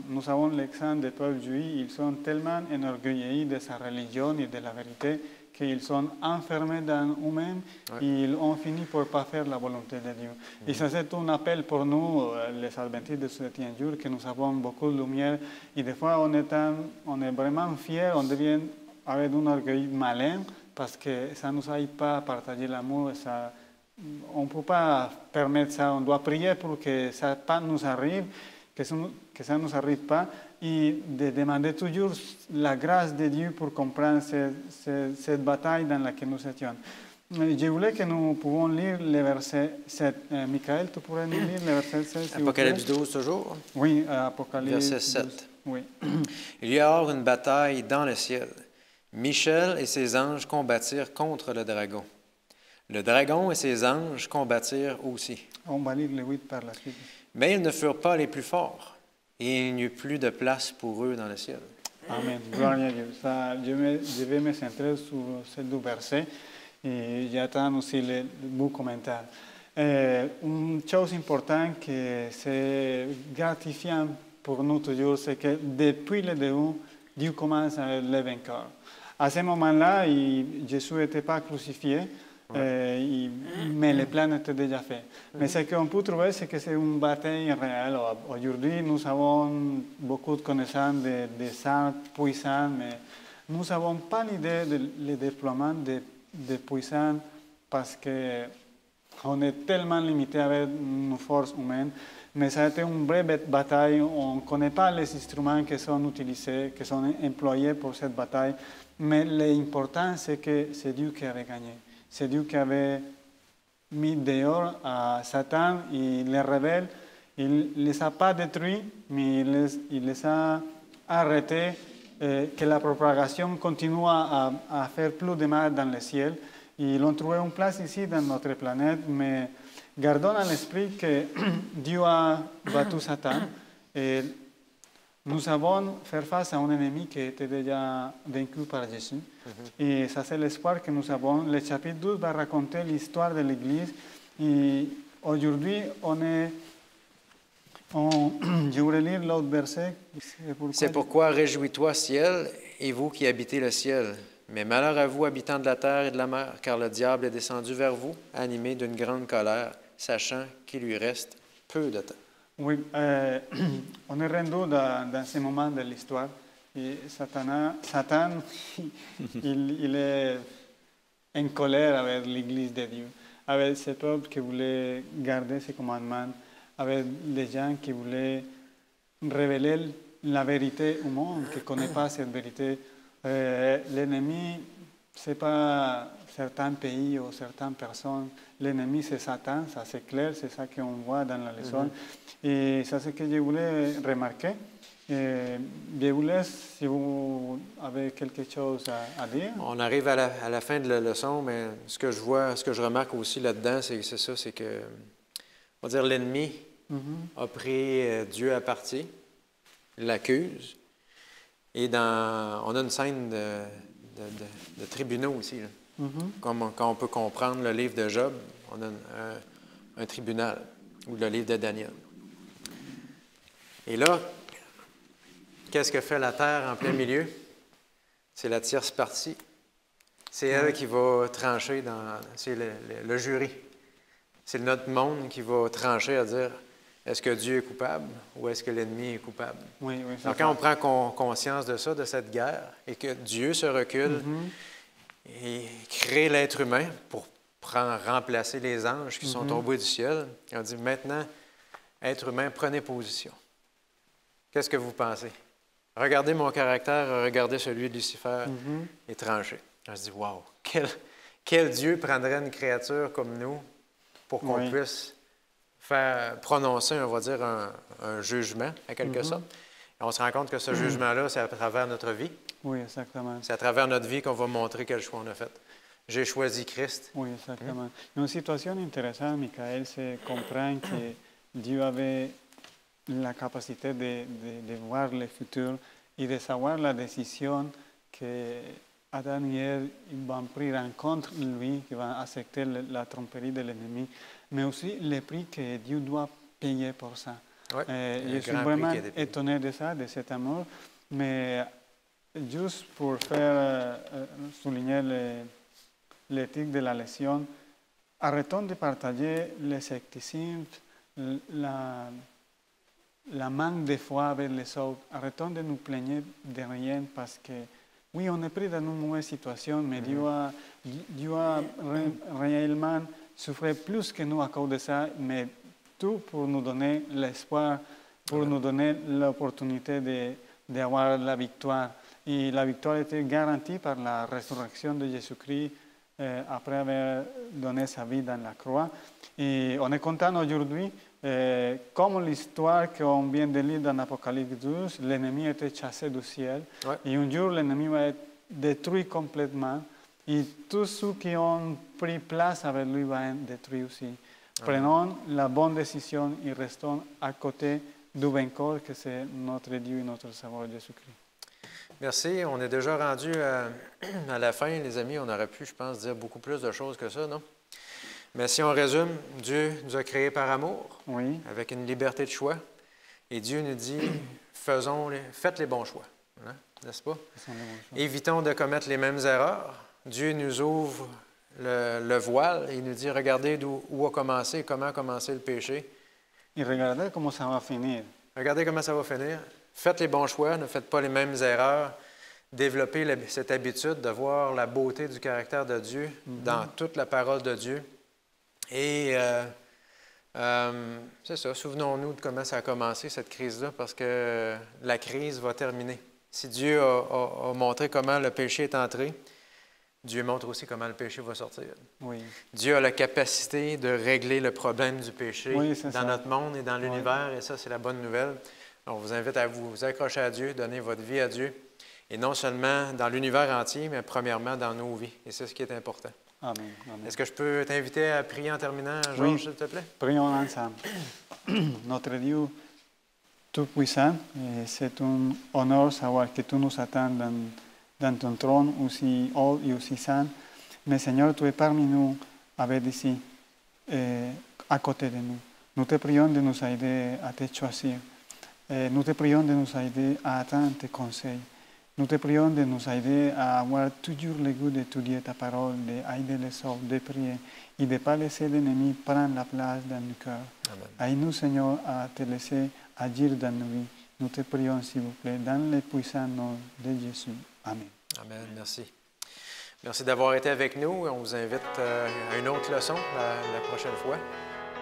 B: nous avons l'exemple des peuples juifs, ils sont tellement enorgueillis de sa religion et de la vérité qu'ils sont enfermés dans eux-mêmes et ils ont fini par ne pas faire la volonté de Dieu. Et ça, c'est un appel pour nous, les adventistes de ce 7e jour, que nous avons beaucoup de lumière. Et des fois, on est vraiment fiers, on devient avec un orgueil malin parce que ça ne nous aide pas à partager l'amour. On ne peut pas permettre ça. On doit prier pour que ça nous arrive, que ça ne nous arrive pas, et de demander toujours la grâce de Dieu pour comprendre cette bataille dans laquelle nous étions. Je voulais que nous pouvons lire le verset 7. Michael, tu pourrais nous lire le verset 7, s'il vous plaît?
A: Apocalypse 12 toujours,
B: Oui, Apocalypse
A: verset
B: 12.
A: 7.
B: Oui.
A: Il y a alors une bataille dans le ciel. Michel et ses anges combattirent contre le dragon. Le dragon et ses anges combattirent aussi.
B: On va lire le 8 par la suite.
A: Mais ils ne furent pas les plus forts, et il n'y eut plus de place pour eux dans le ciel.
B: Amen. Gloire à Dieu. Ça, je vais me centrer sur ces deux versets et j'attends aussi le beau commentaire. Une chose importante que c'est gratifiant pour nous toujours, c'est que depuis le début, Dieu commence à être le vainqueur. À ce moment-là, Jésus n'était pas crucifié, mais le plan était déjà fait. Mais ce qu'on peut trouver, c'est que c'est une bataille réelle. Aujourd'hui, nous avons beaucoup de connaissances des armes puissantes, mais nous n'avons pas l'idée du déploiement de puissance parce qu'on est tellement limité avec nos forces humaines. Mais ça a été une vraie bataille. On ne connaît pas les instruments qui sont utilisés, qui sont employés pour cette bataille. Mais l'important, c'est que c'est Dieu qui avait gagné. C'est Dieu qui avait mis dehors à Satan, il les rebelles, il ne les a pas détruits, mais il les a arrêtés, que la propagation continue à faire plus de mal dans le ciel. Ils ont trouvé une place ici dans notre planète, mais gardons à l'esprit que Dieu a battu Satan et nous avons fait face à un ennemi qui était déjà vaincu par Jésus. Et ça, c'est l'espoir que nous avons. Le chapitre 12 va raconter l'histoire de l'Église. Et aujourd'hui, je voudrais lire l'autre verset.
A: C'est pourquoi réjouis-toi, ciel, et vous qui habitez le ciel. Mais malheur à vous, habitants de la terre et de la mer, car le diable est descendu vers vous, animé d'une grande colère, sachant qu'il lui reste peu de temps.
B: Oui, on est rendu dans ce moment de l'histoire. Et Satan, il est en colère avec l'Église de Dieu, avec ce peuple qui voulait garder ses commandements, avec les gens qui voulaient révéler la vérité au monde, qui ne connaît pas cette vérité. L'ennemi, ce n'est pas certains pays ou certaines personnes. L'ennemi, c'est Satan, ça c'est clair, c'est ça qu'on voit dans la leçon. Et ça, c'est ce que je voulais remarquer. Je vous laisse si vous avez quelque chose à dire.
A: On arrive à la fin de la leçon, mais ce que je remarque aussi là-dedans, c'est que, on va dire, l'ennemi a pris Dieu à partie, l'accuse, et on a une scène de tribunaux aussi. Là. Comme quand on peut comprendre le livre de Job, on a un tribunal, ou le livre de Daniel. Et là, qu'est-ce que fait la terre en plein milieu? C'est la tierce partie. C'est elle qui va trancher c'est le jury. C'est notre monde qui va trancher à dire est-ce que Dieu est coupable ou est-ce que l'ennemi est coupable?
B: Oui,
A: donc, quand on prend conscience de ça, de cette guerre, et que Dieu se recule et crée l'être humain pour remplacer les anges qui sont tombés du ciel, on dit maintenant, être humain, prenez position. Qu'est-ce que vous pensez? Regardez mon caractère, regardez celui de Lucifer et tranchez. On se dit, wow, quel Dieu prendrait une créature comme nous pour qu'on puisse faire prononcer, on va dire, un jugement, à quelque sorte. Et on se rend compte que ce jugement-là, c'est à travers notre vie.
B: Oui, exactement.
A: C'est à travers notre vie qu'on va montrer quel choix on a fait. J'ai choisi Christ.
B: Oui, exactement. Une situation intéressante, Michael, c'est comprendre que Dieu avait la capacité de voir le futur et de savoir la décision que Adam et Ève vont prendre en compte lui, qui va accepter la tromperie de l'ennemi, mais aussi le prix que Dieu doit payer pour ça.
A: Ouais,
B: je suis vraiment étonné de ça, de cet amour, mais juste pour faire souligner l'éthique de la leçon, arrêtons de partager le scepticisme, la manque de foi avec les autres. Arrêtons de nous plaigner de rien parce que, oui, on est pris dans une mauvaise situation, mais Dieu a réellement souffert plus que nous à cause de ça, mais tout pour nous donner l'espoir, pour nous donner l'opportunité d'avoir la victoire. Et la victoire était garantie par la résurrection de Jésus-Christ après avoir donné sa vie dans la croix. Et on est content aujourd'hui, comme l'histoire qu'on vient de lire dans l'Apocalypse 12, l'ennemi était chassé du ciel.
A: Ouais.
B: Et un jour, l'ennemi va être détruit complètement. Et tous ceux qui ont pris place avec lui vont être détruits aussi. Prenons la bonne décision et restons à côté du vainqueur que c'est notre Dieu et notre Sauveur Jésus-Christ.
A: Merci. On est déjà rendu à la fin, les amis. On aurait pu, je pense, dire beaucoup plus de choses que ça, non? Mais si on résume, Dieu nous a créés par amour,
B: Oui,
A: avec une liberté de choix. Et Dieu nous dit, faites les bons choix. Hein? N'est-ce pas?
B: ce sont les bonnes choses.
A: Évitons de commettre les mêmes erreurs. Dieu nous ouvre le voile et il nous dit, regardez où a commencé, comment a commencé le péché.
B: Et regardez comment ça va finir.
A: Regardez comment ça va finir. Faites les bons choix, ne faites pas les mêmes erreurs. Développez cette habitude de voir la beauté du caractère de Dieu dans toute la parole de Dieu. Et c'est ça, souvenons-nous de comment ça a commencé, cette crise-là, parce que la crise va terminer. Si Dieu a montré comment le péché est entré, Dieu montre aussi comment le péché va sortir.
B: Oui.
A: Dieu a la capacité de régler le problème du péché
B: Oui, c'est
A: dans
B: ça.
A: notre monde et dans l'univers, et ça, c'est la bonne nouvelle. On vous invite à vous accrocher à Dieu, donner votre vie à Dieu, et non seulement dans l'univers entier, mais premièrement dans nos vies. Et c'est ce qui est important.
B: Amen. Amen.
A: Est-ce que je peux t'inviter à prier en terminant, Georges,
B: Oui.
A: s'il te plaît?
B: Prions ensemble. Notre Dieu Tout-Puissant, c'est un honneur savoir que tu nous attends dans ton trône, aussi haut et aussi saint. Mais Seigneur, tu es parmi nous, avec ici, à côté de nous. Nous te prions de nous aider à te choisir. Nous te prions de nous aider à attendre tes conseils. Nous te prions de nous aider à avoir toujours le goût d'étudier ta parole, d'aider les autres, de prier et de ne pas laisser l'ennemi prendre la place dans nos cœurs. Aide-nous, Seigneur, à te laisser agir dans nos vies. Nous te prions, s'il vous plaît, dans le puissant nom de Jésus. Amen.
A: Amen, merci. Merci d'avoir été avec nous. On vous invite à une autre leçon la prochaine fois.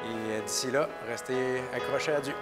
A: Et d'ici là, restez accrochés à Dieu.